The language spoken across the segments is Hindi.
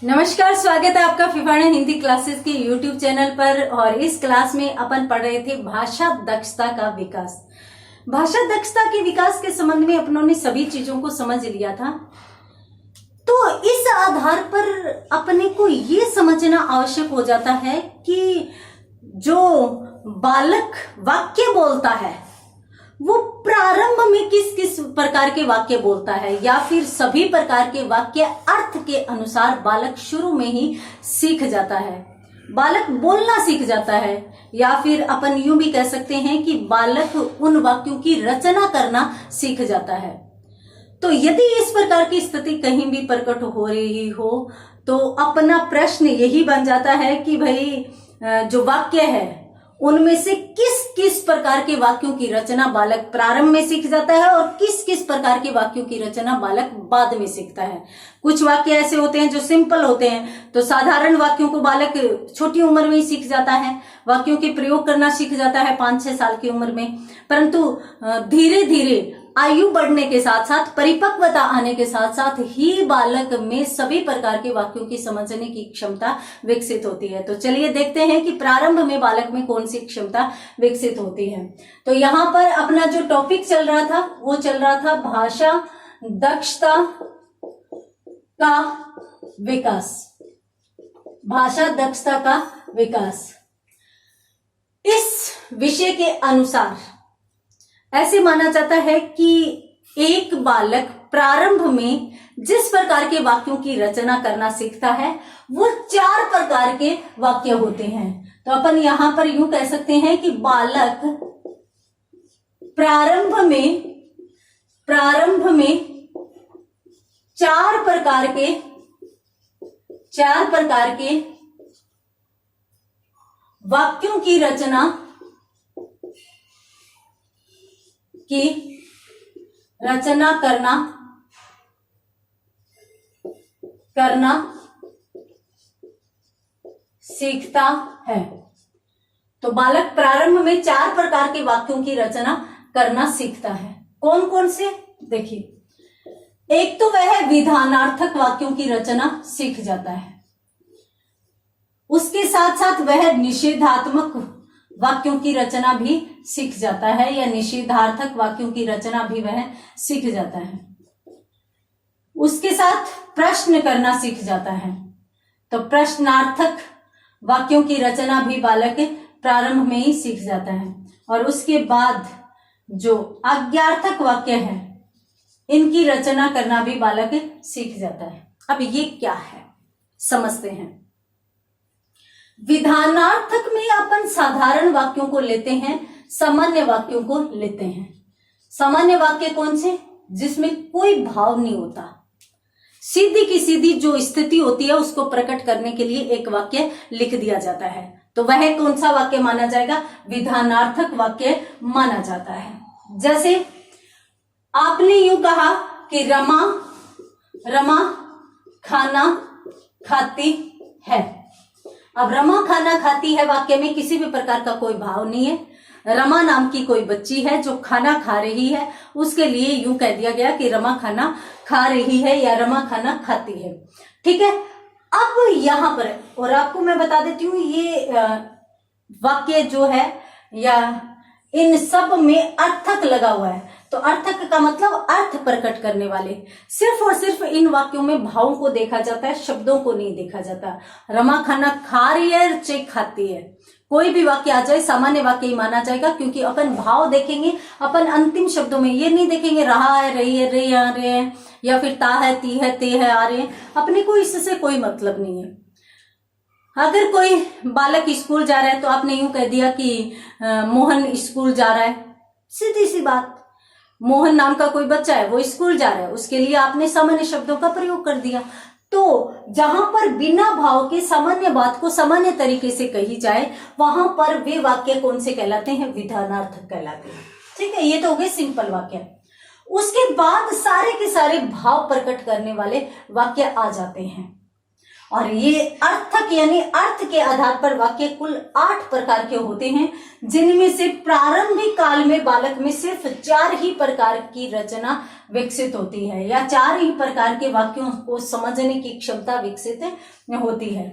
नमस्कार, स्वागत है आपका फिफाना हिंदी क्लासेस के यूट्यूब चैनल पर। और इस क्लास में अपन पढ़ रहे थे भाषा दक्षता का विकास। भाषा दक्षता के विकास के संबंध में अपनों ने सभी चीजों को समझ लिया था। तो इस आधार पर अपने को ये समझना आवश्यक हो जाता है कि जो बालक वाक्य बोलता है वो प्रारंभ में किस किस प्रकार के वाक्य बोलता है, या फिर सभी प्रकार के वाक्य अर्थ के अनुसार बालक शुरू में ही सीख जाता है, बालक बोलना सीख जाता है। या फिर अपन यूं भी कह सकते हैं कि बालक उन वाक्यों की रचना करना सीख जाता है। तो यदि इस प्रकार की स्थिति कहीं भी प्रकट हो रही हो तो अपना प्रश्न यही बन जाता है कि भाई जो वाक्य है उनमें से किस किस प्रकार के वाक्यों की रचना बालक प्रारंभ में सीख जाता है और किस किस प्रकार के वाक्यों की रचना बालक बाद में सीखता है। कुछ वाक्य ऐसे होते हैं जो सिंपल होते हैं, तो साधारण वाक्यों को बालक छोटी उम्र में ही सीख जाता है, वाक्यों के प्रयोग करना सीख जाता है 5-6 साल की उम्र में। परंतु धीरे धीरे आयु बढ़ने के साथ साथ, परिपक्वता आने के साथ साथ ही बालक में सभी प्रकार के वाक्यों की समझने की क्षमता विकसित होती है। तो चलिए देखते हैं कि प्रारंभ में बालक में कौन सी क्षमता विकसित होती है। तो यहाँ पर अपना जो टॉपिक चल रहा था वो चल रहा था भाषा दक्षता का विकास। भाषा दक्षता का विकास, इस विषय के अनुसार ऐसे माना जाता है कि एक बालक प्रारंभ में जिस प्रकार के वाक्यों की रचना करना सीखता है वो 4 प्रकार के वाक्य होते हैं। तो अपन यहां पर यूं कह सकते हैं कि बालक प्रारंभ में 4 प्रकार के वाक्यों की रचना करना सीखता है। तो बालक प्रारंभ में 4 प्रकार के वाक्यों की रचना करना सीखता है। कौन कौन से देखिए, एक तो वह विधानार्थक वाक्यों की रचना सीख जाता है, उसके साथ साथ वह निषेधात्मक वाक्यों की रचना भी सीख जाता है, या निषेधार्थक वाक्यों की रचना भी वह सीख जाता है। उसके साथ प्रश्न करना सीख जाता है, तो प्रश्नार्थक वाक्यों की रचना भी बालक प्रारंभ में ही सीख जाता है। और उसके बाद जो आज्ञार्थक वाक्य है इनकी रचना करना भी बालक सीख जाता है। अब ये क्या है समझते हैं। विधानार्थक में अपन साधारण वाक्यों को लेते हैं, सामान्य वाक्यों को लेते हैं। सामान्य वाक्य कौन से? जिसमें कोई भाव नहीं होता, सीधी की सीधी जो स्थिति होती है उसको प्रकट करने के लिए एक वाक्य लिख दिया जाता है। तो वह कौन सा वाक्य माना जाएगा? विधानार्थक वाक्य माना जाता है। जैसे आपने यूं कहा कि रमा खाना खाती है। अब रमा खाना खाती है वाक्य में किसी भी प्रकार का कोई भाव नहीं है। रमा नाम की कोई बच्ची है जो खाना खा रही है, उसके लिए यूं कह दिया गया कि रमा खाना खा रही है या रमा खाना खाती है। ठीक है। अब यहां पर, और आपको मैं बता देती हूँ, ये वाक्य जो है या इन सब में अर्थक लगा हुआ है। तो अर्थक का मतलब अर्थ प्रकट करने वाले। सिर्फ और सिर्फ इन वाक्यों में भावों को देखा जाता है, शब्दों को नहीं देखा जाता। रमा खाना खा रही है, चेक खाती है, कोई भी वाक्य आ जाए सामान्य वाक्य ही माना जाएगा, क्योंकि अपन भाव देखेंगे। अपन अंतिम शब्दों में ये नहीं देखेंगे रहा है, रही है, रही आ रहे हैं, या फिर ता है, ती है, ते है, आ रहे हैं। अपने को इससे कोई मतलब नहीं है। अगर कोई बालक स्कूल जा रहा है तो आपने यूं कह दिया कि मोहन स्कूल जा रहा है, सीधी सी बात। मोहन नाम का कोई बच्चा है वो स्कूल जा रहा है, उसके लिए आपने सामान्य शब्दों का प्रयोग कर दिया। तो जहां पर बिना भाव के सामान्य बात को सामान्य तरीके से कही जाए वहां पर वे वाक्य कौन से कहलाते हैं? विधानार्थक कहलाते हैं। ठीक है, ये तो हो गए सिंपल वाक्य। उसके बाद सारे के सारे भाव प्रकट करने वाले वाक्य आ जाते हैं। और ये अर्थक यानी अर्थ के आधार पर वाक्य कुल 8 प्रकार के होते हैं, जिनमें से प्रारंभिक काल में बालक में सिर्फ 4 ही प्रकार की रचना विकसित होती है, या 4 ही प्रकार के वाक्यों को समझने की क्षमता विकसित होती है।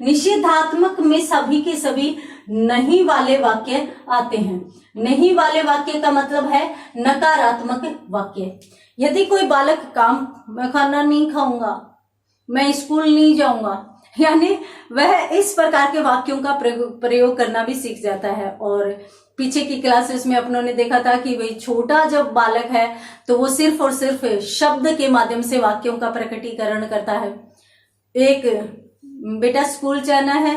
निषेधात्मक में सभी के सभी नहीं वाले वाक्य आते हैं। नहीं वाले वाक्य का मतलब है नकारात्मक वाक्य। यदि कोई बालक काम, मैं खाना नहीं खाऊंगा, मैं स्कूल नहीं जाऊंगा, यानी वह इस प्रकार के वाक्यों का प्रयोग करना भी सीख जाता है। और पीछे की क्लासेस में अपनों ने देखा था कि वही छोटा जब बालक है तो वो सिर्फ और सिर्फ शब्द के माध्यम से वाक्यों का प्रकटीकरण करता है। एक बेटा स्कूल जाना है,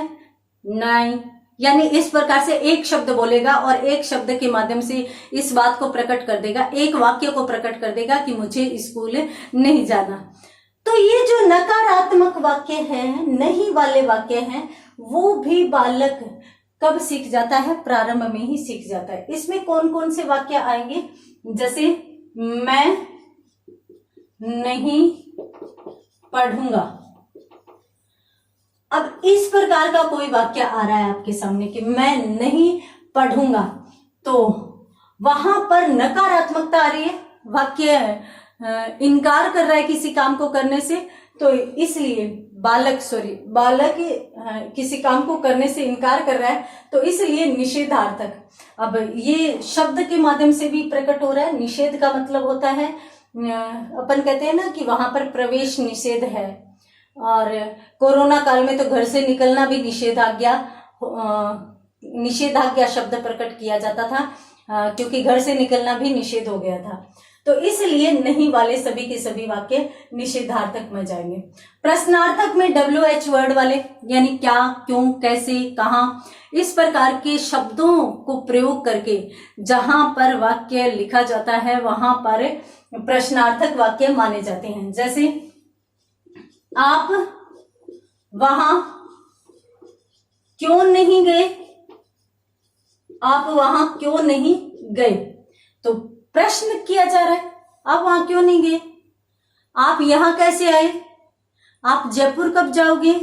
नहीं, यानी इस प्रकार से एक शब्द बोलेगा और एक शब्द के माध्यम से इस बात को प्रकट कर देगा, एक वाक्य को प्रकट कर देगा कि मुझे स्कूल नहीं जाना। तो ये जो नकारात्मक वाक्य हैं, नहीं वाले वाक्य हैं, वो भी बालक कब सीख जाता है? प्रारंभ में ही सीख जाता है। इसमें कौन कौन से वाक्य आएंगे? जैसे मैं नहीं पढ़ूंगा। अब इस प्रकार का कोई वाक्य आ रहा है आपके सामने कि मैं नहीं पढ़ूंगा, तो वहां पर नकारात्मकता आ रही है, वाक्य इनकार कर रहा है किसी काम को करने से, तो इसलिए बालक किसी काम को करने से इनकार कर रहा है, तो इसलिए निषेधार्थक। अब ये शब्द के माध्यम से भी प्रकट हो रहा है। निषेध का मतलब होता है, अपन कहते हैं ना कि वहां पर प्रवेश निषेध है, और कोरोना काल में तो घर से निकलना भी निषेधाज्ञा शब्द प्रकट किया जाता था, क्योंकि घर से निकलना भी निषेध हो गया था। तो इसलिए नहीं वाले सभी के सभी वाक्य निषेधार्थक में जाएंगे। प्रश्नार्थक में WH वर्ड वाले, यानी क्या, क्यों, कैसे, कहाँ, इस प्रकार के शब्दों को प्रयोग करके जहां पर वाक्य लिखा जाता है वहां पर प्रश्नार्थक वाक्य माने जाते हैं। जैसे आप वहां क्यों नहीं गए? आप वहां क्यों नहीं गए? तो प्रश्न किया जा रहा है, आप वहां क्यों नहीं गए? आप यहां कैसे आए? आप जयपुर कब जाओगे?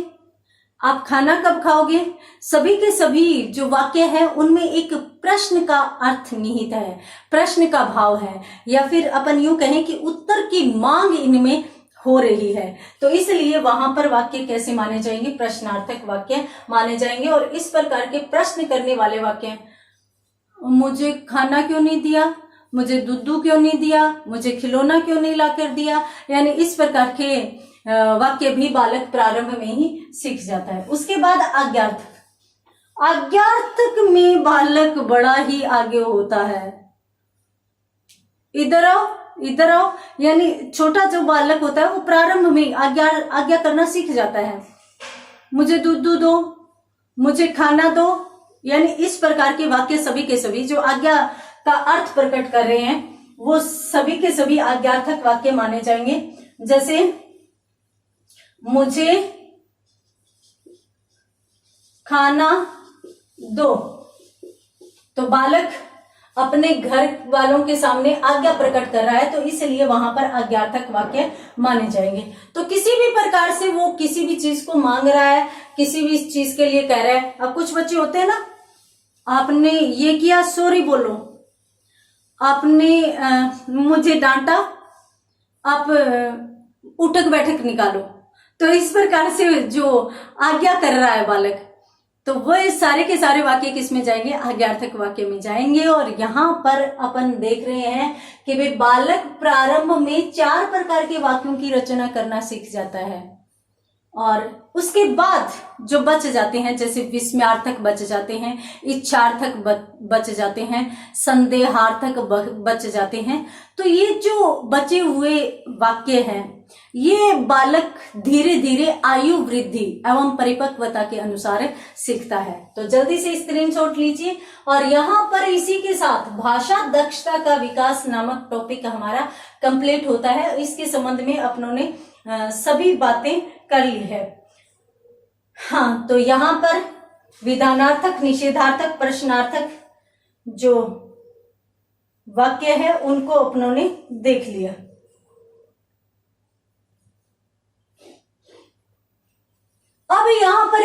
आप खाना कब खाओगे? सभी के सभी जो वाक्य है उनमें एक प्रश्न का अर्थ निहित है, प्रश्न का भाव है, या फिर अपन यूं कहें कि उत्तर की मांग इनमें हो रही है। तो इसलिए वहां पर वाक्य कैसे माने जाएंगे? प्रश्नार्थक वाक्य माने जाएंगे। और इस प्रकार के प्रश्न करने वाले वाक्य, मुझे खाना क्यों नहीं दिया, मुझे दूध क्यों नहीं दिया, मुझे खिलौना क्यों नहीं लाकर दिया, यानी इस प्रकार के वाक्य भी बालक प्रारंभ में ही सीख जाता है। उसके बाद आज्ञार्थक। आज्ञार्थक में बालक बड़ा ही आगे होता है। इधर आओ, इधर आओ, यानी छोटा जो बालक होता है वो प्रारंभ में आज्ञा करना सीख जाता है। मुझे दूध दो, मुझे खाना दो, यानी इस प्रकार के वाक्य सभी के सभी जो आज्ञा का अर्थ प्रकट कर रहे हैं वो सभी के सभी आज्ञार्थक वाक्य माने जाएंगे। जैसे मुझे खाना दो, तो बालक अपने घर वालों के सामने आज्ञा प्रकट कर रहा है, तो इसलिए वहां पर आज्ञार्थक वाक्य माने जाएंगे। तो किसी भी प्रकार से वो किसी भी चीज को मांग रहा है, किसी भी चीज के लिए कह रहा है। अब कुछ बच्चे होते हैं ना, आपने ये किया, सॉरी बोलो, आपने मुझे डांटा, आप उठक बैठक निकालो। तो इस प्रकार से जो आज्ञा कर रहा है बालक, तो वह सारे के सारे वाक्य किस में जाएंगे? आज्ञार्थक वाक्य में जाएंगे। और यहाँ पर अपन देख रहे हैं कि वे बालक प्रारंभ में 4 प्रकार के वाक्यों की रचना करना सीख जाता है, और उसके बाद जो बच जाते हैं, जैसे विस्मयार्थक बच जाते हैं, इच्छार्थक बच जाते हैं, संदेहार्थक बच जाते हैं। तो ये जो बचे हुए वाक्य हैं ये बालक धीरे धीरे आयु वृद्धि एवं परिपक्वता के अनुसार सीखता है। तो जल्दी से स्क्रीनशॉट लीजिए। और यहाँ पर इसी के साथ भाषा दक्षता का विकास नामक टॉपिक हमारा कंप्लीट होता है। इसके संबंध में अपनों ने सभी बातें कर ली है। हाँ, तो यहाँ पर विधानार्थक, निषेधार्थक, प्रश्नार्थक जो वाक्य है उनको अपनों ने देख लिया।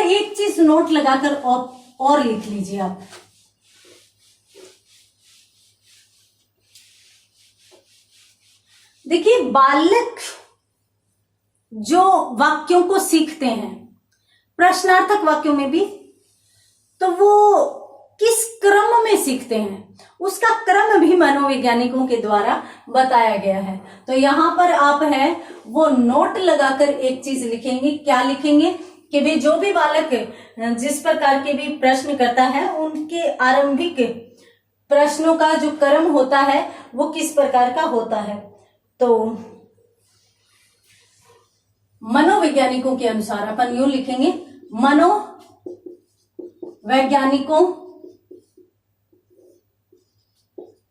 एक चीज नोट लगाकर और लिख लीजिए आप। देखिए, बालक जो वाक्यों को सीखते हैं प्रश्नार्थक वाक्यों में भी, तो वो किस क्रम में सीखते हैं उसका क्रम भी मनोवैज्ञानिकों के द्वारा बताया गया है। तो यहां पर आप है वो नोट लगाकर एक चीज लिखेंगे। क्या लिखेंगे कि वे जो भी बालक जिस प्रकार के भी प्रश्न करता है उनके आरंभिक प्रश्नों का जो क्रम होता है वो किस प्रकार का होता है। तो मनोवैज्ञानिकों के अनुसार अपन यूं लिखेंगे, मनोवैज्ञानिकों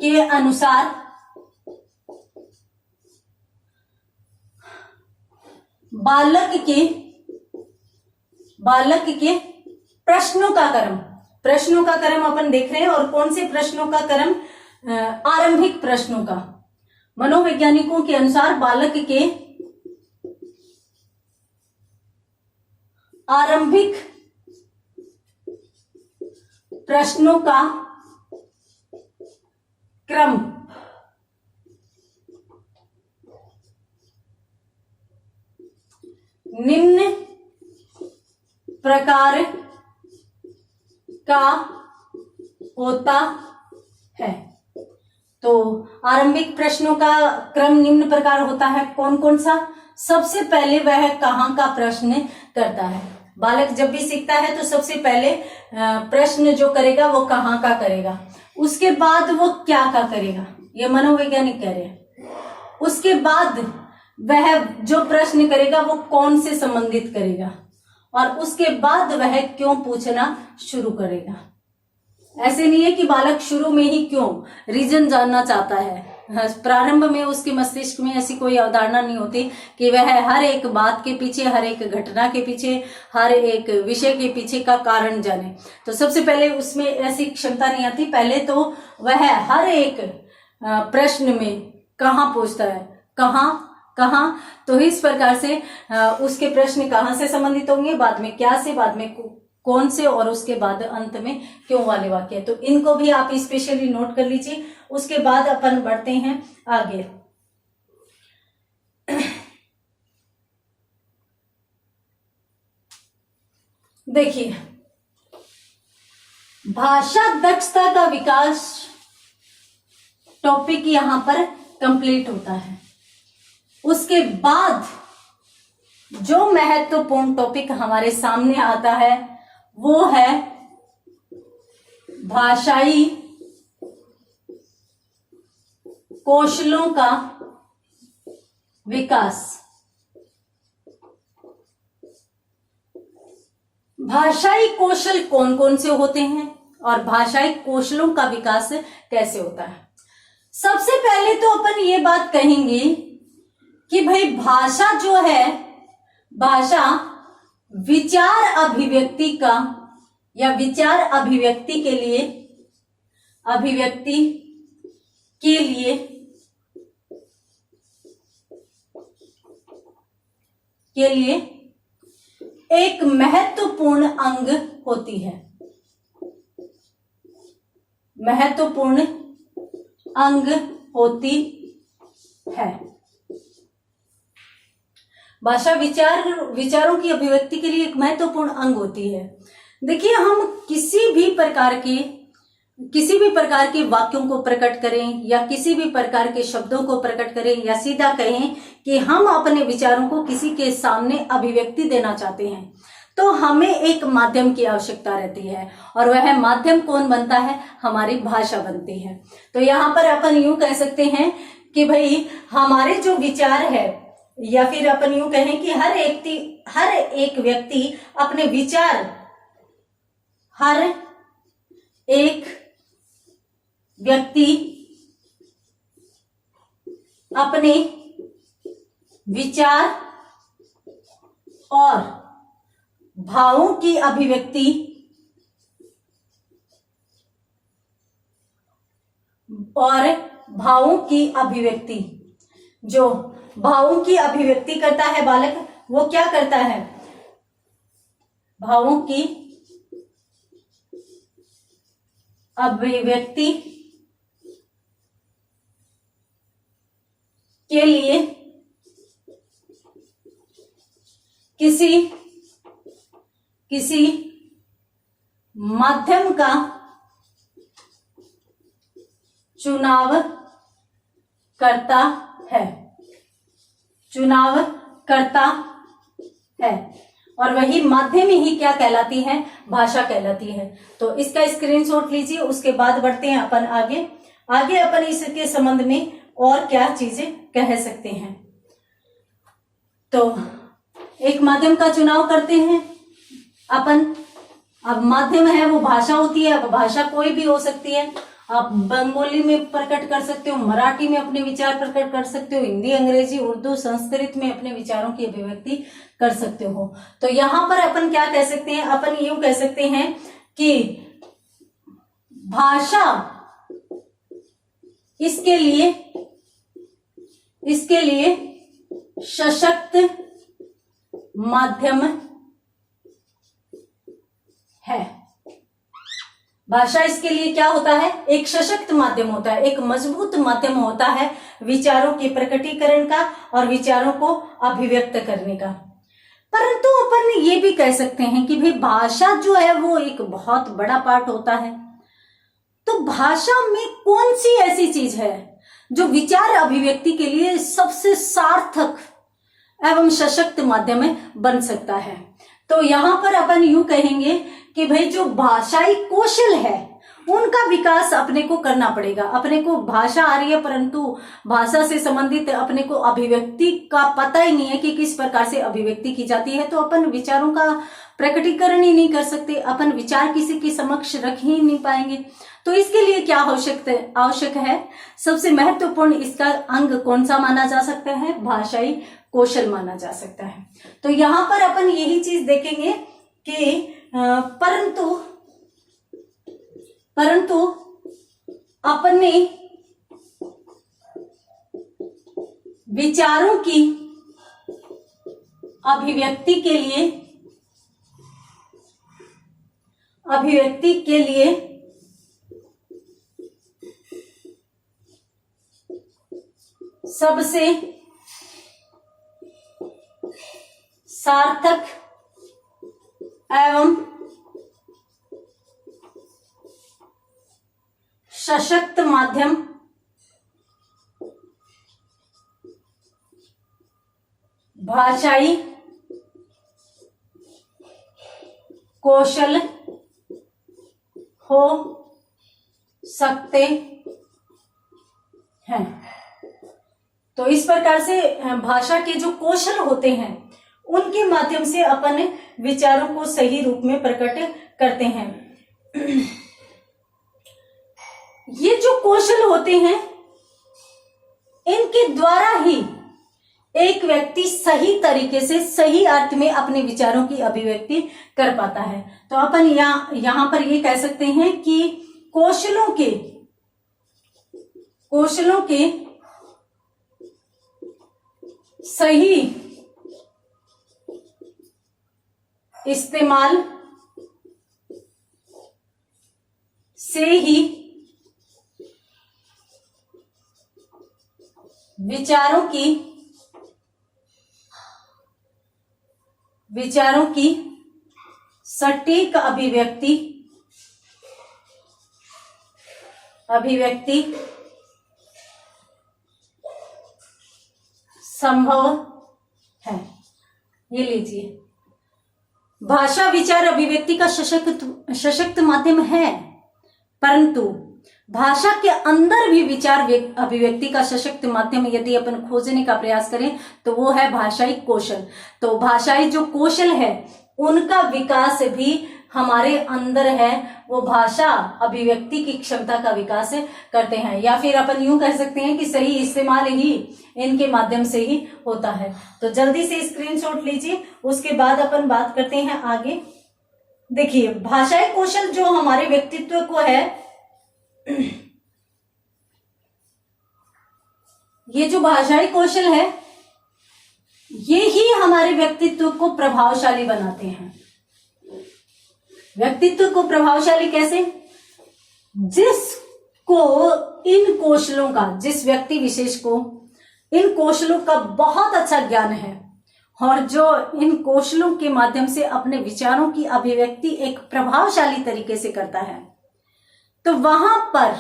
के अनुसार बालक के प्रश्नों का क्रम अपन देख रहे हैं, और कौन से प्रश्नों का क्रम, आरंभिक प्रश्नों का। मनोवैज्ञानिकों के अनुसार बालक के आरंभिक प्रश्नों का क्रम निम्न प्रकार का होता है। तो आरंभिक प्रश्नों का क्रम निम्न प्रकार होता है। कौन कौन सा? सबसे पहले वह कहाँ का प्रश्न करता है। बालक जब भी सीखता है तो सबसे पहले प्रश्न जो करेगा वो कहाँ का करेगा, उसके बाद वो क्या का करेगा, ये मनोवैज्ञानिक कह रहे हैं। उसके बाद वह जो प्रश्न करेगा वो कौन से संबंधित करेगा, और उसके बाद वह क्यों पूछना शुरू करेगा। ऐसे नहीं है कि बालक शुरू में ही क्यों रीजन जानना चाहता है। प्रारंभ में उसके मस्तिष्क में ऐसी कोई अवधारणा नहीं होती कि वह हर एक बात के पीछे, हर एक घटना के पीछे, हर एक विषय के पीछे का कारण जाने। तो सबसे पहले उसमें ऐसी क्षमता नहीं आती। पहले तो वह हर एक प्रश्न में कहाँ पूछता है, कहाँ, तो इस प्रकार से उसके प्रश्न कहाँ से संबंधित होंगे, बाद में क्या से, बाद में कौन से, और उसके बाद अंत में क्यों वाले वाक्य। तो इनको भी आप स्पेशली नोट कर लीजिए। उसके बाद अपन बढ़ते हैं आगे। देखिए, भाषा दक्षता का विकास टॉपिक यहां पर कंप्लीट होता है। उसके बाद जो महत्वपूर्ण टॉपिक हमारे सामने आता है वो है भाषाई कौशलों का विकास। भाषाई कौशल कौन कौन से होते हैं और भाषाई कौशलों का विकास कैसे होता है। सबसे पहले तो अपन ये बात कहेंगे कि भाई भाषा जो है, भाषा विचार अभिव्यक्ति का या विचार अभिव्यक्ति के लिए एक महत्वपूर्ण अंग होती है, महत्वपूर्ण अंग होती है। भाषा विचारों की अभिव्यक्ति के लिए एक महत्वपूर्ण अंग होती है। देखिए, हम किसी भी प्रकार के वाक्यों को प्रकट करें या किसी भी प्रकार के शब्दों को प्रकट करें, या सीधा कहें कि हम अपने विचारों को किसी के सामने अभिव्यक्ति देना चाहते हैं, तो हमें एक माध्यम की आवश्यकता रहती है, और वह माध्यम कौन बनता है? हमारी भाषा बनती है। तो यहाँ पर अपन यूं कह सकते हैं कि भाई हमारे जो विचार है, या फिर अपन यूं कहें कि हर एक व्यक्ति अपने विचार, हर एक व्यक्ति अपने विचार और भावों की अभिव्यक्ति जो भावों की अभिव्यक्ति करता है बालक, वो क्या करता है? भावों की अभिव्यक्ति के लिए किसी माध्यम का चुनाव करता है, और वही माध्यम ही क्या कहलाती है, भाषा कहलाती है। तो इसका स्क्रीनशॉट लीजिए। उसके बाद बढ़ते हैं अपन आगे अपन इसके संबंध में और क्या चीजें कह सकते हैं। तो एक माध्यम का चुनाव करते हैं अपन। अब माध्यम है वो भाषा होती है। अब भाषा कोई भी हो सकती है। आप बंगाली में प्रकट कर सकते हो, मराठी में अपने विचार प्रकट कर सकते हो, हिंदी, अंग्रेजी, उर्दू, संस्कृत में अपने विचारों की अभिव्यक्ति कर सकते हो। तो यहाँ पर अपन क्या कह सकते हैं, अपन यूं कह सकते हैं कि भाषा इसके लिए सशक्त माध्यम है। भाषा इसके लिए क्या होता है, एक सशक्त माध्यम होता है, एक मजबूत माध्यम होता है विचारों के प्रकटीकरण का और विचारों को अभिव्यक्त करने का। परंतु अपन ये भी कह सकते हैं कि भाई भाषा जो है वो एक बहुत बड़ा पार्ट होता है। तो भाषा में कौन सी ऐसी चीज है जो विचार अभिव्यक्ति के लिए सबसे सार्थक एवं सशक्त माध्यम बन सकता है। तो यहां पर अपन यूं कहेंगे कि भाई जो भाषाई कौशल है उनका विकास अपने को करना पड़ेगा। अपने को भाषा आ रही है परंतु भाषा से संबंधित अपने को अभिव्यक्ति का पता ही नहीं है कि किस प्रकार से अभिव्यक्ति की जाती है, तो अपन विचारों का प्रकटीकरण ही नहीं कर सकते, अपन विचार किसी के समक्ष रख ही नहीं पाएंगे। तो इसके लिए क्या आवश्यक है, सबसे महत्वपूर्ण इसका अंग कौन सा माना जा सकता है, भाषाई कौशल माना जा सकता है। तो यहां पर अपन यही चीज देखेंगे कि परंतु अपने विचारों की अभिव्यक्ति के लिए सबसे सार्थक एवं सशक्त माध्यम भाषाई कौशल हो सकते हैं। तो इस प्रकार से भाषा के जो कौशल होते हैं उनके माध्यम से अपन विचारों को सही रूप में प्रकट करते हैं। ये जो कौशल होते हैं इनके द्वारा ही एक व्यक्ति सही तरीके से सही अर्थ में अपने विचारों की अभिव्यक्ति कर पाता है। तो अपन यहां पर ये कह सकते हैं कि कौशलों के सही इस्तेमाल से ही विचारों की सटीक अभिव्यक्ति संभव है। ये लीजिए, भाषा विचार अभिव्यक्ति का सशक्त माध्यम है, परंतु भाषा के अंदर भी विचार अभिव्यक्ति का सशक्त माध्यम यदि अपन खोजने का प्रयास करें तो वो है भाषाई कौशल। तो भाषाई जो कौशल है उनका विकास भी हमारे अंदर है, वो भाषा अभिव्यक्ति की क्षमता का विकास करते हैं, या फिर अपन यूं कह सकते हैं कि सही इस्तेमाल ही इनके माध्यम से ही होता है। तो जल्दी से स्क्रीनशॉट लीजिए, उसके बाद अपन बात करते हैं आगे। देखिए, भाषाई कौशल जो हमारे व्यक्तित्व को है, ये जो भाषाई कौशल है ये ही हमारे व्यक्तित्व को प्रभावशाली बनाते हैं। व्यक्तित्व को प्रभावशाली कैसे? जिसको इन कौशलों का, जिस व्यक्ति विशेष को इन कौशलों का बहुत अच्छा ज्ञान है और जो इन कौशलों के माध्यम से अपने विचारों की अभिव्यक्ति एक प्रभावशाली तरीके से करता है, तो वहां पर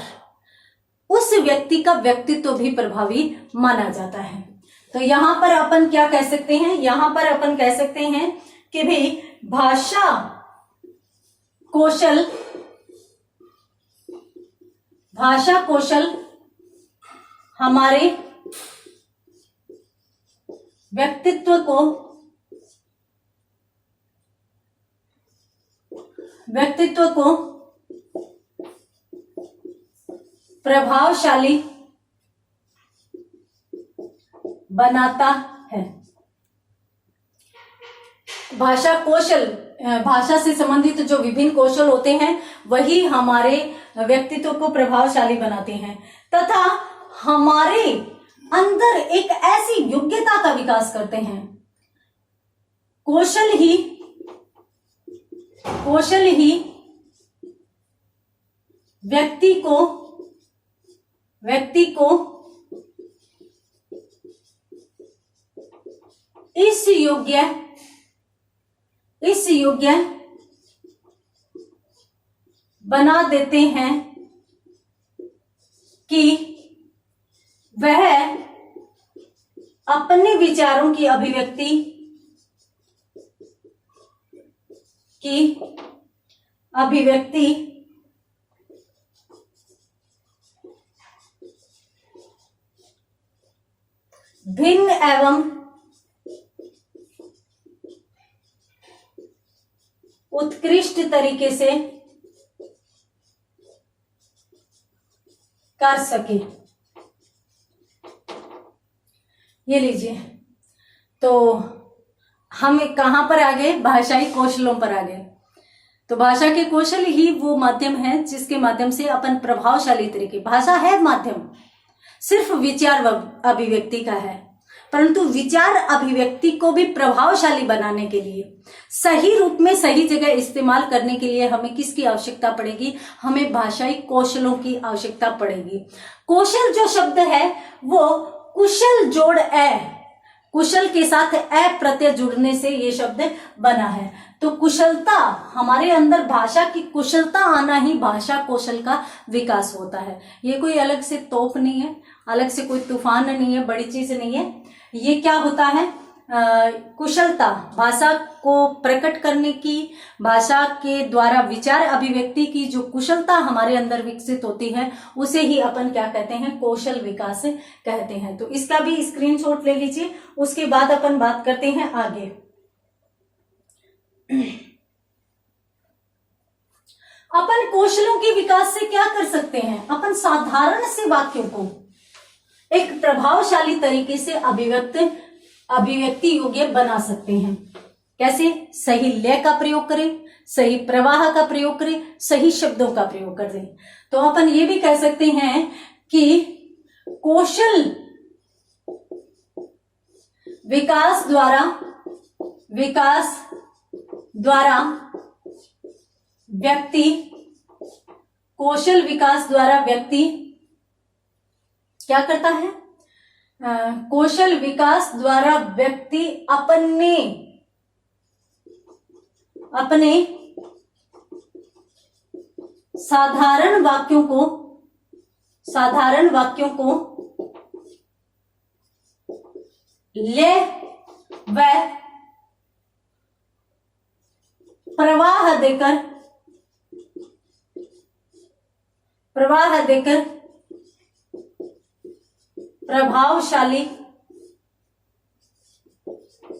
उस व्यक्ति का व्यक्तित्व भी प्रभावी माना जाता है। तो यहां पर अपन क्या कह सकते हैं? यहां पर अपन कह सकते हैं कि भाई भाषा कौशल हमारे व्यक्तित्व को प्रभावशाली बनाता है। भाषा कौशल, भाषा से संबंधित जो विभिन्न कौशल होते हैं वही हमारे व्यक्तित्व को प्रभावशाली बनाते हैं तथा हमारे अंदर एक ऐसी योग्यता का विकास करते हैं। कौशल ही व्यक्ति को इस योग्य बना देते हैं कि वह अपने विचारों की अभिव्यक्ति भिन्न एवं उत्कृष्ट तरीके से कर सके। ये लीजिए, तो हम कहां पर आ गए? भाषाई कौशलों पर आ गए। तो भाषा के कौशल ही वो माध्यम है जिसके माध्यम से अपन प्रभावशाली तरीके, भाषा है माध्यम, सिर्फ विचार अभिव्यक्ति का है, परंतु विचार अभिव्यक्ति को भी प्रभावशाली बनाने के लिए, सही रूप में सही जगह इस्तेमाल करने के लिए हमें किसकी आवश्यकता पड़ेगी? हमें भाषाई कौशलों की आवश्यकता पड़ेगी। कौशल जो शब्द है वो कुशल जोड़ कुशल के साथ प्रत्यय जुड़ने से ये शब्द बना है। तो कुशलता, हमारे अंदर भाषा की कुशलता आना ही भाषा कौशल का विकास होता है। ये कोई अलग से तोप नहीं है, अलग से कोई तूफान नहीं है, बड़ी चीज नहीं है। ये क्या होता है? कुशलता, भाषा को प्रकट करने की, भाषा के द्वारा विचार अभिव्यक्ति की जो कुशलता हमारे अंदर विकसित होती है उसे ही अपन क्या कहते हैं? कौशल विकास कहते हैं। तो इसका भी स्क्रीनशॉट ले लीजिए, उसके बाद अपन बात करते हैं आगे। अपन कौशलों के विकास से क्या कर सकते हैं? अपन साधारण से वाक्यों को एक प्रभावशाली तरीके से अभिव्यक्ति योग्य बना सकते हैं। कैसे? सही लय का प्रयोग करें, सही प्रवाह का प्रयोग करें, सही शब्दों का प्रयोग करें। तो अपन ये भी कह सकते हैं कि कौशल विकास द्वारा व्यक्ति क्या करता है? कौशल विकास द्वारा व्यक्ति अपने साधारण वाक्यों को ले व प्रवाह देकर प्रभावशाली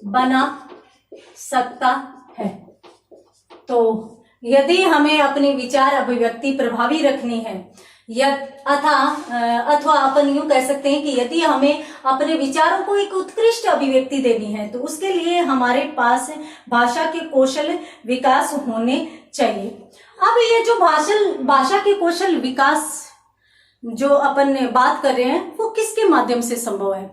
बना सकता है। तो यदि हमें अपनी विचार अभिव्यक्ति प्रभावी रखनी है अथवा अपन यूं कह सकते हैं कि यदि हमें अपने विचारों को एक उत्कृष्ट अभिव्यक्ति देनी है तो उसके लिए हमारे पास भाषा के कौशल विकास होने चाहिए। अब ये जो भाषा के कौशल विकास जो अपन बात कर रहे हैं वो किसके माध्यम से संभव है?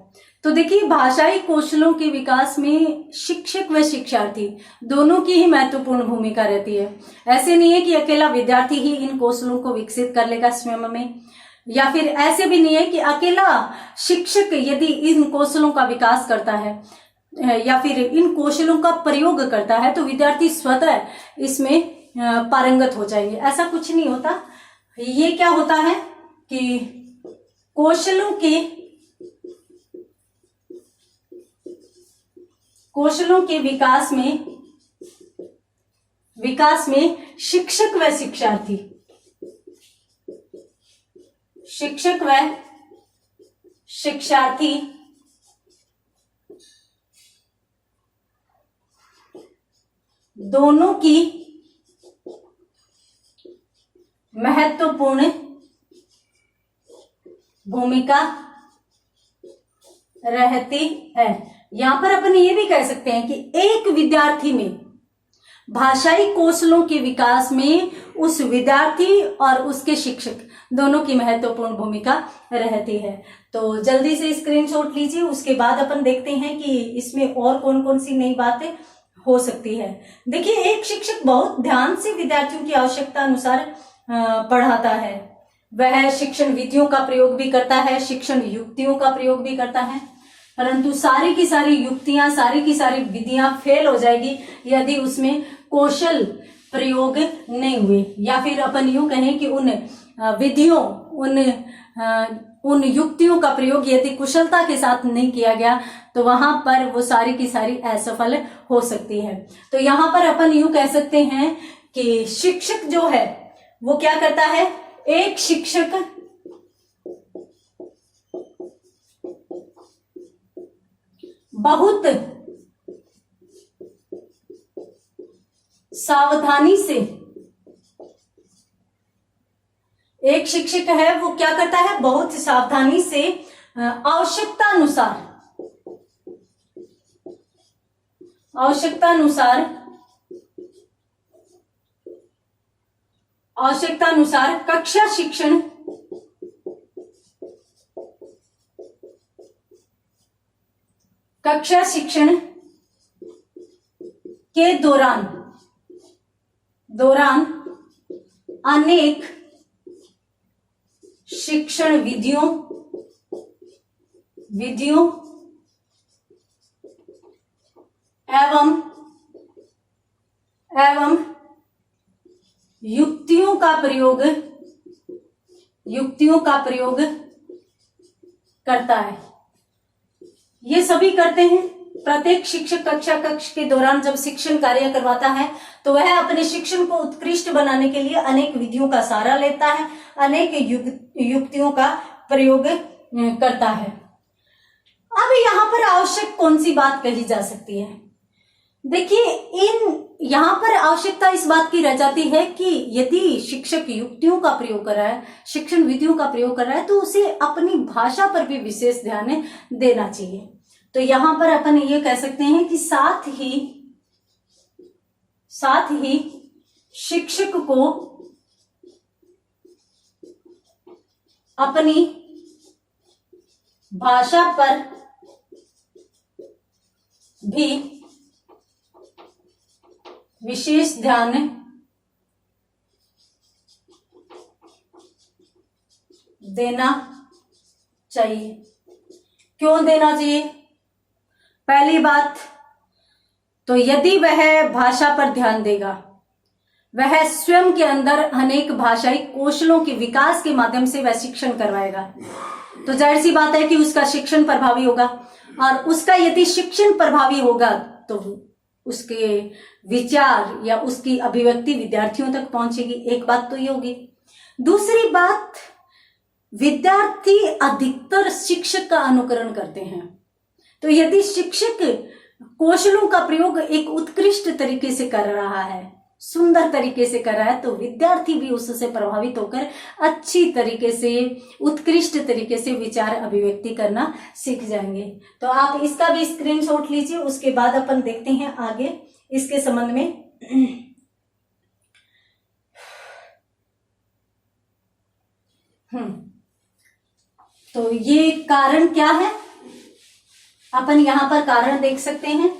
तो देखिए, भाषाई कौशलों के विकास में शिक्षक व शिक्षार्थी दोनों की ही महत्वपूर्ण भूमिका रहती है। ऐसे नहीं है कि अकेला विद्यार्थी ही इन कौशलों को विकसित कर लेगा स्वयं में, या फिर ऐसे भी नहीं है कि अकेला शिक्षक यदि इन कौशलों का विकास करता है या फिर इन कौशलों का प्रयोग करता है तो विद्यार्थी स्वतः इसमें पारंगत हो जाएंगे। ऐसा कुछ नहीं होता। ये क्या होता है कि कौशलों के विकास में शिक्षक व शिक्षार्थी दोनों की महत्वपूर्ण भूमिका रहती है। यहां पर अपन ये भी कह सकते हैं कि एक विद्यार्थी में भाषाई कौशलों के विकास में उस विद्यार्थी और उसके शिक्षक दोनों की महत्वपूर्ण भूमिका रहती है। तो जल्दी से स्क्रीनशॉट लीजिए, उसके बाद अपन देखते हैं कि इसमें और कौन कौन सी नई बातें हो सकती है। देखिए, एक शिक्षक बहुत ध्यान से विद्यार्थियों की आवश्यकता अनुसार पढ़ाता है। वह शिक्षण विधियों का प्रयोग भी करता है, शिक्षण युक्तियों का प्रयोग भी करता है, परंतु सारी की सारी युक्तियां, सारी की सारी विधियां फेल हो जाएगी यदि उसमें कौशल प्रयोग नहीं हुए, या फिर अपन यूं कहें कि उन विधियों, उन युक्तियों का प्रयोग यदि कुशलता के साथ नहीं किया गया तो वहां पर वो सारी की सारी असफल हो सकती है। तो यहां पर अपन यूं कह सकते हैं कि शिक्षक जो है वो क्या करता है, एक शिक्षक बहुत सावधानी से, एक शिक्षक है वो क्या करता है, बहुत सावधानी से आवश्यकता अनुसार कक्षा शिक्षण के दौरान अनेक शिक्षण विधियों एवं युक्तियों का प्रयोग करता है। ये सभी करते हैं। प्रत्येक शिक्षक कक्ष के दौरान जब शिक्षण कार्य करवाता है तो वह अपने शिक्षण को उत्कृष्ट बनाने के लिए अनेक विधियों का सहारा लेता है, अनेक युक्तियों का प्रयोग करता है। अब यहाँ पर आवश्यक कौन सी बात कही जा सकती है? देखिए, यहाँ पर आवश्यकता इस बात की रह जाती है कि यदि शिक्षक युक्तियों का प्रयोग कर रहा है, शिक्षण विधियों का प्रयोग कर रहा है, तो उसे अपनी भाषा पर भी विशेष ध्यान देना चाहिए। तो यहां पर अपन ये कह सकते हैं कि साथ ही शिक्षक को अपनी भाषा पर भी विशेष ध्यान देना चाहिए। क्यों देना चाहिए? पहली बात तो यदि वह भाषा पर ध्यान देगा, वह स्वयं के अंदर अनेक भाषाई कौशलों के विकास के माध्यम से वह शिक्षण करवाएगा, तो जाहिर सी बात है कि उसका शिक्षण प्रभावी होगा, और उसका यदि शिक्षण प्रभावी होगा तो उसके विचार या उसकी अभिव्यक्ति विद्यार्थियों तक पहुंचेगी। एक बात तो ये होगी। दूसरी बात, विद्यार्थी अधिकतर शिक्षक का अनुकरण करते हैं, तो यदि शिक्षक कौशलों का प्रयोग एक उत्कृष्ट तरीके से कर रहा है, सुंदर तरीके से कर रहा है, तो विद्यार्थी भी उससे प्रभावित होकर अच्छी तरीके से, उत्कृष्ट तरीके से विचार अभिव्यक्ति करना सीख जाएंगे। तो आप इसका भी स्क्रीनशॉट लीजिए, उसके बाद अपन देखते हैं आगे इसके संबंध में। तो ये कारण क्या है? अपन यहाँ पर कारण देख सकते हैं।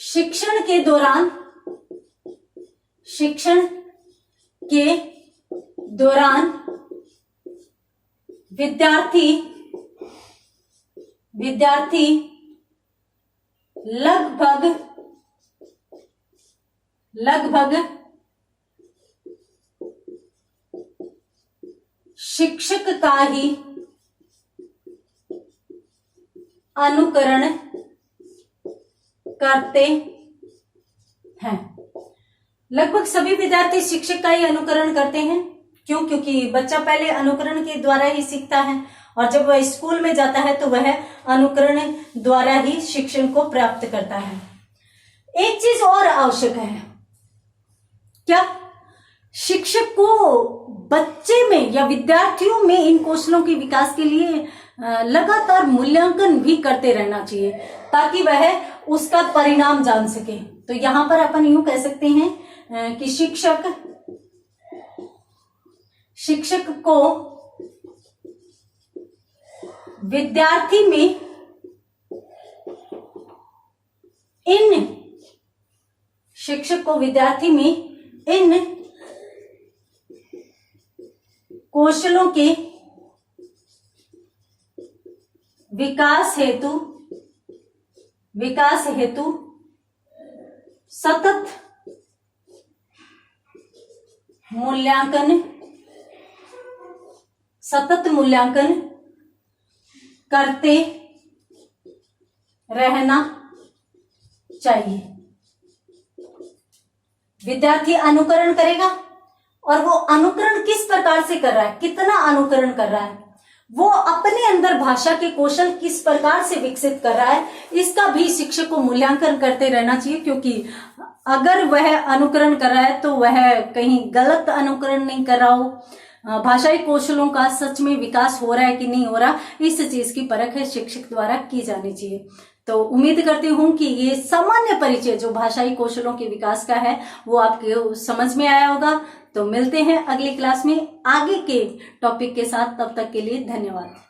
शिक्षण के दौरान विद्यार्थी लगभग शिक्षक का ही अनुकरण करते हैं। लगभग सभी विद्यार्थी शिक्षक का ही अनुकरण करते हैं। क्यों? क्योंकि बच्चा पहले अनुकरण के द्वारा ही सीखता है और जब वह स्कूल में जाता है तो वह अनुकरण द्वारा ही शिक्षण को प्राप्त करता है। एक चीज और आवश्यक है, क्या? शिक्षक को बच्चे में या विद्यार्थियों में इन कौशलों के विकास के लिए लगातार मूल्यांकन भी करते रहना चाहिए ताकि वह उसका परिणाम जान सके। तो यहां पर अपन यूं कह सकते हैं कि शिक्षक को विद्यार्थी में इन कौशलों के विकास हेतु सतत मूल्यांकन करते रहना चाहिए। विद्यार्थी अनुकरण करेगा और वो अनुकरण किस प्रकार से कर रहा है, कितना अनुकरण कर रहा है, वो अपने अंदर भाषा के कौशल किस प्रकार से विकसित कर रहा है, इसका भी शिक्षक को मूल्यांकन करते रहना चाहिए। क्योंकि अगर वह अनुकरण कर रहा है तो वह कहीं गलत अनुकरण नहीं कर रहा हो, भाषाई कौशलों का सच में विकास हो रहा है कि नहीं हो रहा, इस चीज की परख है शिक्षक द्वारा की जानी चाहिए। तो उम्मीद करती हूं कि ये सामान्य परिचय जो भाषाई कौशलों के विकास का है वो आपके समझ में आया होगा। तो मिलते हैं अगली क्लास में आगे के टॉपिक के साथ, तब तक के लिए धन्यवाद।